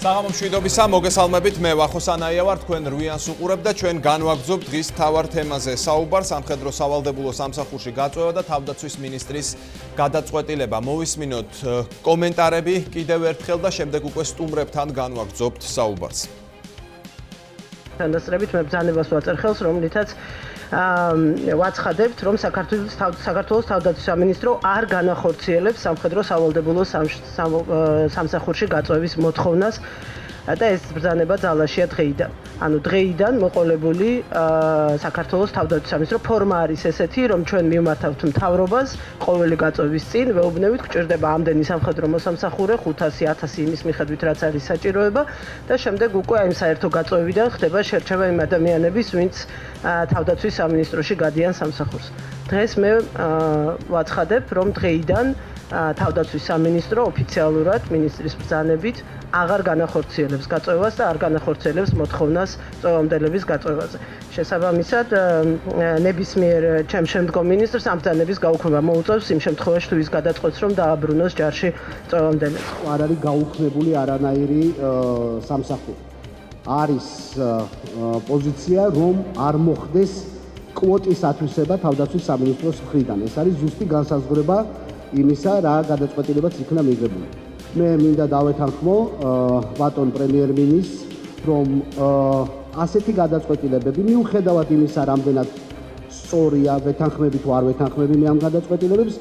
საღამო მშვიდობისა, მოგესალმებით, მე ვახოსანაია ვარ, თქვენ რვიანს უყურებთ და ჩვენ განვაგრძობთ დღის მთავარ თემაზე საუბარს, სამხედრო სავალდებულო სამსახურში გაწვევა და თავდაცვის მინისტრის გადაწყვეტილება. მოვისმინოთ კომენტარები კიდევ ერთხელ და შემდეგ უკვე სტუმრებთან განვაგრძობთ საუბარს. Თანდასწრებით მე ბრძანებას ვაწერ ხელს, რომლითაც ვაცხადებთ, რომ საქართველოს თავდაცვის სამინისტრო არ განახორციელებს სამხედრო სავალდებულო სამსახურში გაწვევის მოთხოვნას და ეს ბრძანება ძალაშია დღეიდან. ანუ დღეიდან მოყოლებული საქართველოს თავდაცვის სამინისტრო ფორმა არის ესეთი, რომ ჩვენ მივმართავთ მთავრობას ყოველი გაწვევის წინ, ვეუბნებით, გჭირდება ამდენი სამხედრო მოსამსახურე 500-1000 იმის მიხედვით, რაც არის საჭიროება და შემდეგ უკვე აი საერთო გაწვევიდან ხდება შერჩევა იმ ადამიანების, ვინც თავდაცვის სამინისტროში გადიან სამსახურს. დღეს მე ვაცხადებ, რომ დღეიდან თავდაცვის სამინისტრო ოფიციალურად მინისტრის ბრძანებით აღარ განახორციელებს გაწვევას და არ განახორციელებს მოთხოვნას წვევამდელების გაწვევაზე. შესაბამისად, ნებისმიერ ჩემ შემდგომ მინისტრს ამ ბრძანების გაუქმება მოუწევს იმ შემთხვევაში, თუ ის გადაწყვეტს, რომ დააბრუნოს ჯარში წვევამდელები. არ არის გაუქმებული არანაირი სამსახური. არის პოზიცია, რომ არ მოხდეს კვოტის ათვისება თავდაცვის სამინისტროს მხრიდან. ეს არის ზუსტი განსაზღვრება იმისა, რა გადაწყვეტილებაც იქნა მიღებული. მე მინდა დავეთანხმო ბატონ პრემიერ-მინისტრს, რომ ასეთი გადაწყვეტილებები მიუხედავად იმისა, რამდენად სწორია ვეთანხმები თუ არ ვეთანხმები მე ამ გადაწყვეტილებებს,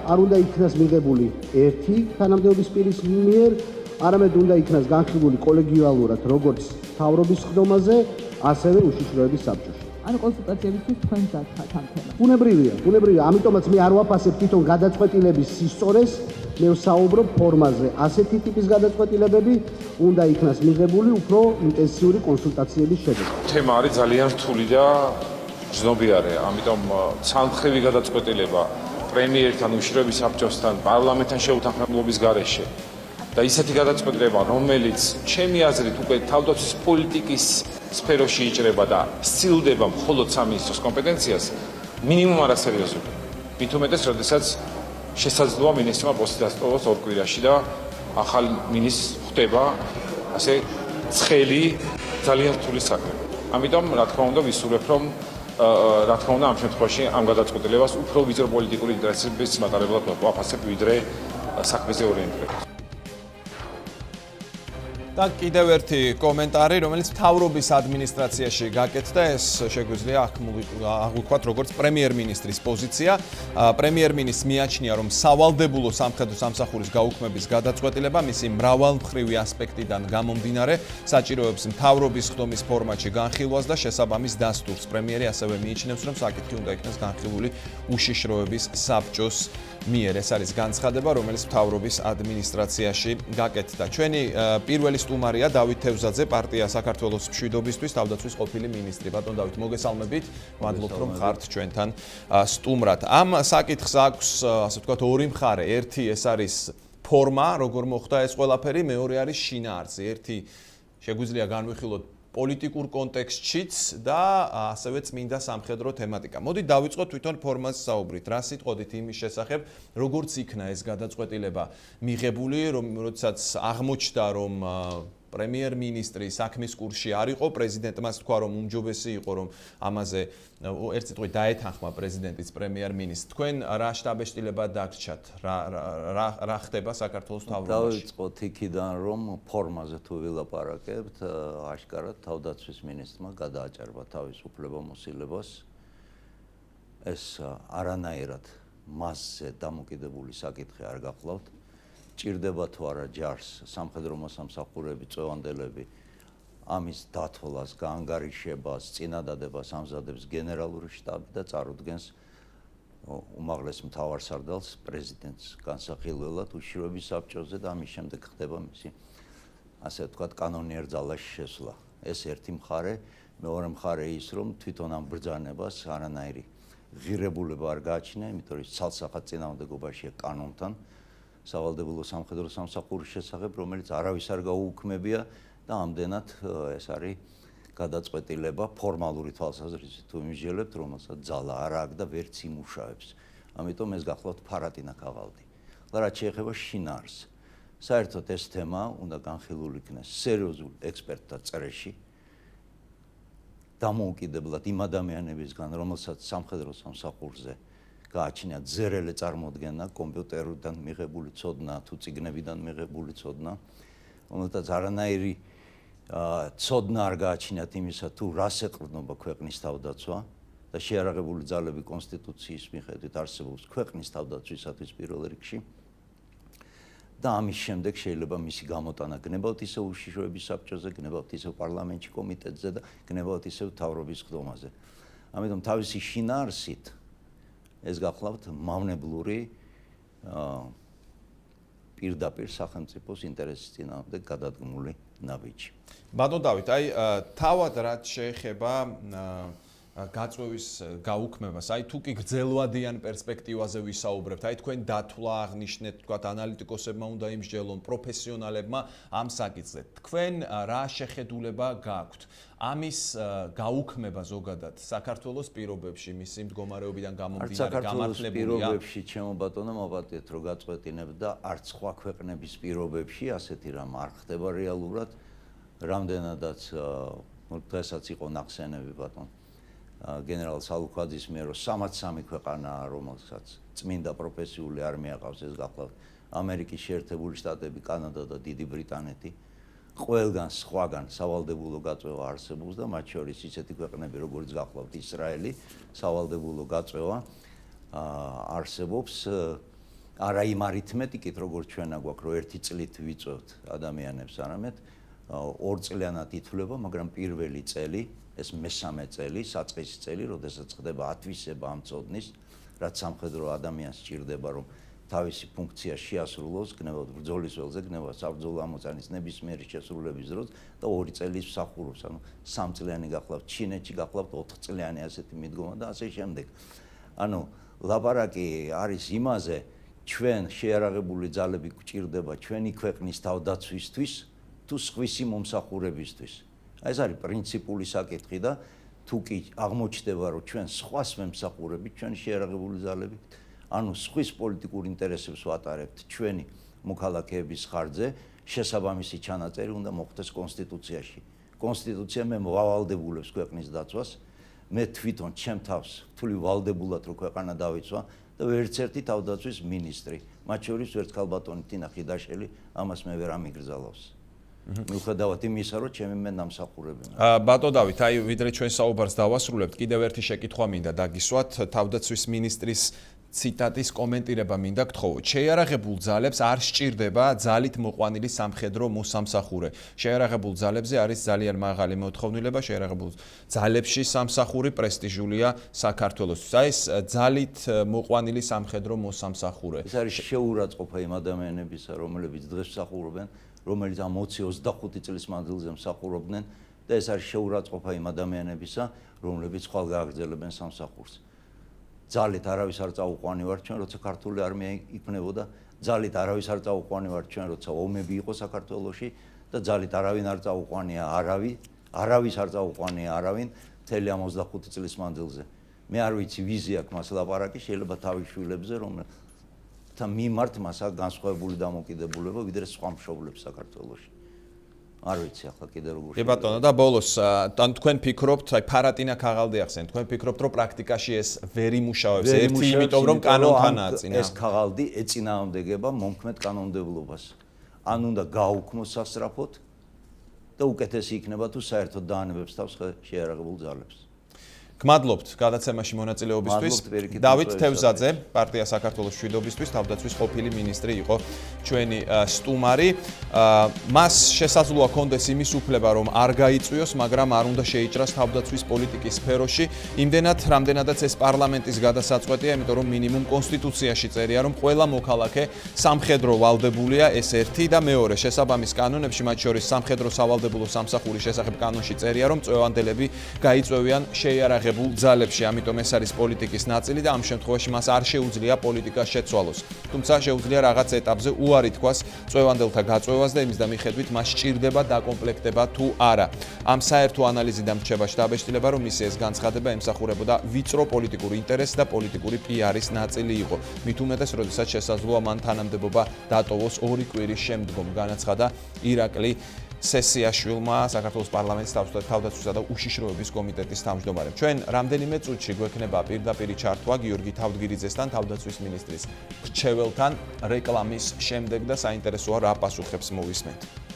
არ უნდა იქნას მიღებული ერთი თანამდებობის პირის მიერ, არამედ უნდა იქნას განხილული კოლეგიალურად როგორც მთავრობის ხდომაზე, ასევე უშიშროების საბჭოში. ანუ კონსულტაციებისთვის თქვენ გახართ ამ თემას. ბუნებრივია, ამიტომაც მე არ ვაფასებ თვითონ გადაწყვეტილების სისწორეს, მე ვსაუბრობ ფორმაზე. ასეთი ტიპის გადაწყვეტილებები უნდა იქნას მიღებული უფრო ინტენსიური კონსულტაციების შედეგად. თემა არის ძალიან რთული და ჯნობიარე, ამიტომ ცალმხრივი გადაწყვეტილება პრემიერთან, უშიშროების საბჭოსთან, პარლამენტთან შეუთანხმებლობის გარეშე და ისეთი გადაწყვეტილება, რომელიც ჩემი აზრით უკვე თავდაცვის პოლიტიკის სფეროში იჭრება და სცილდება მხოლოდ სამინისტროს კომპეტენციას, მინიმუმ არასერიოზულია. მით უმეტეს, როდესაც შესაძლოა მინისტრმა პოსტი დასტოვოს 2 კვირაში და ახალ მინისტრს ხვდება ასე ცხელი ძალიან რთული საქმე. ამიტომ, რა თქმა უნდა, ვისურვებ, რომ რა თქმა უნდა, ამ შემთხვევაში ამ გადაწყვეტილებას უფრო ვიწრო პოლიტიკური ინტერესების მატარებლად ვაფასებ, ვიდრე საქმეზე ორიენტირებას. და კიდევ ერთი კომენტარი, რომელიც მთავრობის ადმინისტრაციაში გაკეთდა, ეს შეგვიძლია აღვიქვათ როგორც პრემიერ-მინისტრის პოზიცია. პრემიერ-მინისტრს მიაჩნია, რომ სავალდებულო სამხედრო სამსახურის გაუქმების გადაწყვეტილება მისი მრავალმხრივი ასპექტიდან გამომდინარე საჭიროებს მთავრობის ხდომის ფორმატში განხილვას და შესაბამის დასტურს. პრემიერი ასევე მიიჩნევს, რომ საკითხი უნდა იქნას განხილული უშიშროების საბჭოს მიერ. ეს არის განცხადება, რომელიც მთავრობის ადმინისტრაციაში გაკეთდა. ჩვენი პირველი სტუმარია დავით თევზაძე, პარტია საქართველოს მშვიდობისთვის, თავდაცვის ყოფილი მინისტრი. ბატონ დავით, მოგესალმებით. მადლობთ, რომ ხართ ჩვენთან სტუმრად. ამ საკითხს აქვს, ასე ვთქვათ, ორი მხარე. ერთი ეს არის ფორმა, როგორ მოხდა ეს ყველაფერი, მეორე არის შინაარსი. ერთი შეგვიძლია განვიხილოთ პოლიტიკურ კონტექსტშიც და ასევე წმინდა სამხედრო თემატიკა. მოდით დავიწყოთ თვითონ ფორმაზე საუბრით. რა სიტყოდით იმის შესახებ, როგორც იქნა ეს გადაწყვეტილება მიღებული, როდესაც აღმოჩნდა, რომ პრემიერ-მინისტრი საქმის კურსში არ იყო, პრეზიდენტმაც თქვა, რომ უმჯობესი იყო, რომ ამაზე ერთ სიტყვით დაეთანხმა პრეზიდენტის პრემიერ-მინისტრს. თქვენ რა შტაბეშტილება დაგრჩათ? რა ხდება საქართველოს მთავრობაში? დავიწყოთ იქიდან, რომ ფორმაზე თუ ვილაპარაკებთ, აშკარად თავდაცვის მინისტრმა გადააჭარბა თავის უფლებამოსილებას. ეს არანაირად მასზე დამოკიდებული საკითხი არ გახლავთ. ჭირდება თუ არა ჯარს სამხედრო მოსამსახურეები, წვევანდელები ამის დათვლას, გაანგარიშებას, წინადადებას ამზადებს გენერალური შტაბი და წარუდგენს უმაღლეს მთავარსარდალს პრეზიდენტს განსახილველად უშიშროების საბჭოზე და ამის შემდეგ ხდება მისი ასე ვთქვათ კანონიერ ძალაში შესვლა. ეს ერთი მხარე, მეორე მხარე ის, რომ თვითონ ამ ბრძანებას არანაირი ღირებულება არ გააჩნია, იმიტომ რომ ცალსახად წინააღმდეგობაშია კანონთან სავალდებულო სამხედრო სამსახურის შესახებ, რომელიც არავის არ გაუუქმებია და ამდენად ეს არის გადაწყვეტილება ფორმალური თვალსაზრისით თუ იმსჯელებთ, რომელსაც ძალა არ აქვს და ვერც იმუშავებს. ამიტომ ეს გახლავთ ფარატინა ქაღალდი. და რაც შეეხება შინაარსს, საერთოდ ეს თემა უნდა განხილული იქნეს სერიოზულ ექსპერტთა წრეში. დამოუკიდებლად იმ ადამიანებისგან, რომელსაც სამხედრო სამსახურზე გააჩნიათ ზერელი წარმოდგენა, კომპიუტერიდან მიღებული ცოდნა თუ წიგნებიდან მიღებული ცოდნა, რომელთაც არანაირი ცოდნა არ გააჩნიათ იმისა, თუ რას ეყრდნობა ქვეყნის თავდაცვა და შეიარაღებული ძალები კონსტიტუციის მიხედვით არსებობს ქვეყნის თავდაცვისათვის პირველ რიგში. და ამის შემდეგ შეიძლება მისი გამოტანა გნებავთ ისევ უშიშროების საბჭოზე, გნებავთ ისევ პარლამენტში კომიტეტზე და გნებავთ ისევ მთავრობის ხდომაზე. ამიტომ თავისი შინაარსით ეს გახლავთ მავნებლური პირდაპირ სახელმწიფოს ინტერესის წინააღმდეგ გადადგმული ნაბიჯი. ბატონ დავით, აი თავად რაც შეეხება გაწვევის გაუქმებას, აი თუ კი გრძელვადიან პერსპექტივაზე ვისაუბრებთ, აი თქვენ დათვლა აღნიშნეთ, თქვათ ანალიტიკოსებმა უნდა იმსჯელონ, პროფესიონალებმა ამ საკითხზე. თქვენ რა შეხედულება გააქვთ? ამის გაუქმება ზოგადად საქართველოს პირობებში, მისი მდგომარეობიდან გამომდინარე გამართლებულია? პირობებში, ჩემო ბატონო, მოვატეთ, რომ გაწყვეტინებ და არც სხვა ქვეყნების პირობებში ასეთი რამ არ ხდება რეალურად, რამდენადაც დღესაც იყო ნახსენები ბატონ გენერალ სალუქვაძის მიერ, რომ 63 ქვეყანაა, რომელსაც წმინდა პროფესიული არმია ყავს, ეს გახლავთ ამერიკის შეერთებული შტატები, კანადა და დიდი ბრიტანეთი. ყველგან სხვაგან სავალდებულო გაწვევა არსებობს და მათ შორის ისეთი ქვეყნები, როგორც გახლავთ ისრაელი, სავალდებულო გაწვევა არსებობს. არა იმ არითმეტიკით, როგორც ჩვენა გვაქვს, რომ ერთი წლით ვიწევთ ადამიანებს, არამედ 2 წლიანად ითვლება, მაგრამ პირველი წელი, ეს მესამე წელი, საწყისი წელი, როდესაც ხდება ათვისება ამ წოდნის, რაც სამხედრო ადამიანს სჭირდება, რომ თავისი ფუნქცია შეასრულოს, გნებავთ ბრძოლის ველზე, გნებავთ საბრძოლო ამოცანის ნებისმიერი შესრულების დროს და 2 წელი მსახურობს, ანუ 3 წლიანი გახლავთ ჩინეთში, გახლავთ 4 წლიანი ასეთი მიდგომა და ასე შემდეგ. ანუ ლაპარაკი არის იმაზე, ჩვენ შეიარაღებული ძალები გვჭირდება ჩვენი ქვეყნის თავდაცვისთვის თუ სხვისი მომსახურებისთვის. ეს არის პრინციპული საკითხი და თუ კი აღმოჩნდება, რომ ჩვენ სხვას ვემსახურებით, ჩვენი შეიარაღებული ძალებით, ანუ სხვის პოლიტიკურ ინტერესებს ვატარებთ ჩვენი მოქალაქეების ხარჯზე, შესაბამისი ჩანაწერი უნდა მოხდეს კონსტიტუციაში. კონსტიტუცია მე ვალდებულებს ქვეყნის დაცვას, მე თვითონ ჩემ თავს ვთვლი ვალდებულად, რომ ქვეყანა დავიცვა და ვერც ერთი თავდაცვის მინისტრი, მათ შორის ერთ ქალბატონი თინა ხიდაშელი, ამას მე ვერ ამიგრძალავს. მიუხედავად იმისა, რომ ჩემი მე დამსახურებია. ბატონ დავით, აი ვიდრე ჩვენ საუბარს დავასრულებთ, კიდევ ერთი შეკითხვა მინდა დაგისვათ, თავდაცვის მინისტრის ციტატის კომენტირება მინდა გთხოვოთ. შეიარაღებულ ძალებს არ სჭირდება ძალით მოყვანილი სამხედრო მოსამსახურე. შეიარაღებულ ძალებზე არის ძალიან მაღალი მოთხოვნილება, შეიარაღებულ ძალებში სამსახური პრესტიჟულია საქართველოსთვის. აი ეს ძალით მოყვანილი სამხედრო მოსამსახურე. ეს არის შეურაცხყოფა იმ ადამიანებისა, რომლებიც დღეს მსახურობენ, რომელიც ამ 20-25 წლის მანძილზე მსახურობდნენ და ეს არის შეურაცხყოფა იმ ადამიანებისა, რომლებიც ხვალ გააგრძელებენ სამსახურს. ძალით არავის არ წაუყვანივართ ჩვენ, როცა ქართული არმია იქმნებოდა, ძალით არავის არ წაუყვანივართ ჩვენ, როცა ომები იყო საქართველოში და ძალით არავინ არ წაუყვანია არავის არ წაუყვანია არავინ მთელი ამ 25 წლის მანძილზე. მე არ ვიცი ვიზი აქვს მას ლაპარაკი, შეიძლება თავის შვილებზე, რომელთა მიმართ მას აქვს განსხვავებული დამოკიდებულება, ვიდრე სხვა მშობლებს საქართველოში. არ ვიცი ახლა კიდე როგორ კი ბატონო და ბოლოს თან თქვენ ფიქრობთ, აი ფარატინა ქაღალდი ახსენეთ, თქვენ ფიქრობთ, რომ პრაქტიკაში ეს ვერ იმუშავებს, ერთი იმიტომ რომ კანონთანაა წინა. ეს ქაღალდი ეწინააღმდეგება მომქმედ კანონმდებლობას. ან უნდა გააუქმოს სასწრაფოდ და უკეთესი იქნება თუ საერთოდ დაანებებს თავს შეიარაღებულ ძალებს. გმადლობთ გადაცემაში მონაწილეობისთვის. დავით თევზაძე, პარტია საქართველოს მშვიდობისთვის, თავდაცვის ყოფილი მინისტრი იყო ჩვენი სტუმარი. მას შესაძლოა კონდეს იმის უფლება, რომ არ გაიწვიოს, მაგრამ არ უნდა შეიჭრას თავდაცვის პოლიტიკის სფეროში. იმდენად, რამდენადაც ეს პარლამენტის გადასაწყვეტია, იმიტომ რომ მინიმუმ კონსტიტუციაში წერია, რომ ყველა მოქალაქე სამხედრო ვალდებულია, ეს ერთი და მეორე შესაბამის კანონებში, მათ შორის სამხედრო სავალდებულო სამსახურის შესახებ კანონში წერია, რომ წვევანდელები გაიწვევიან შეიარაღებულ მიღებულ ძალებში, ამიტომ ეს არის პოლიტიკის ნაწილი და ამ შემთხვევაში მას არ შეუძლია პოლიტიკას შეცვალოს. თუმცა შეუძლია რაღაც ეტაპზე უარი თქვას წვევანდელთა გაწვევას და იმის და მიხედვით მას სჭირდება დაკომპლექტება თუ არა. ამ საერთო ანალიზიდან რჩება შტაბ-ეშტილება, რომ მისი ეს განცხადება ემსახურებოდა ვიწრო პოლიტიკური ინტერესი და პოლიტიკური პიარის ნაწილი იყო. მით უმეტეს, როდესაც შესაძლოა მან თანამდებობა დატოვოს 2 კვირის შემდგომ, განაცხადა ირაკლი სესიაშვილმა, საქართველოს პარლამენტის თავდაცვისა და უშიშროების კომიტეტის თავმჯდომარემ. ჩვენ რამდენიმე წუთში გვექნება პირდაპირი ჩართვა გიორგი თავდგირიძესთან, თავდაცვის მინისტრის რჩეველთან რეკლამის შემდეგ და საინტერესოა რა პასუხებს მოვისმენთ.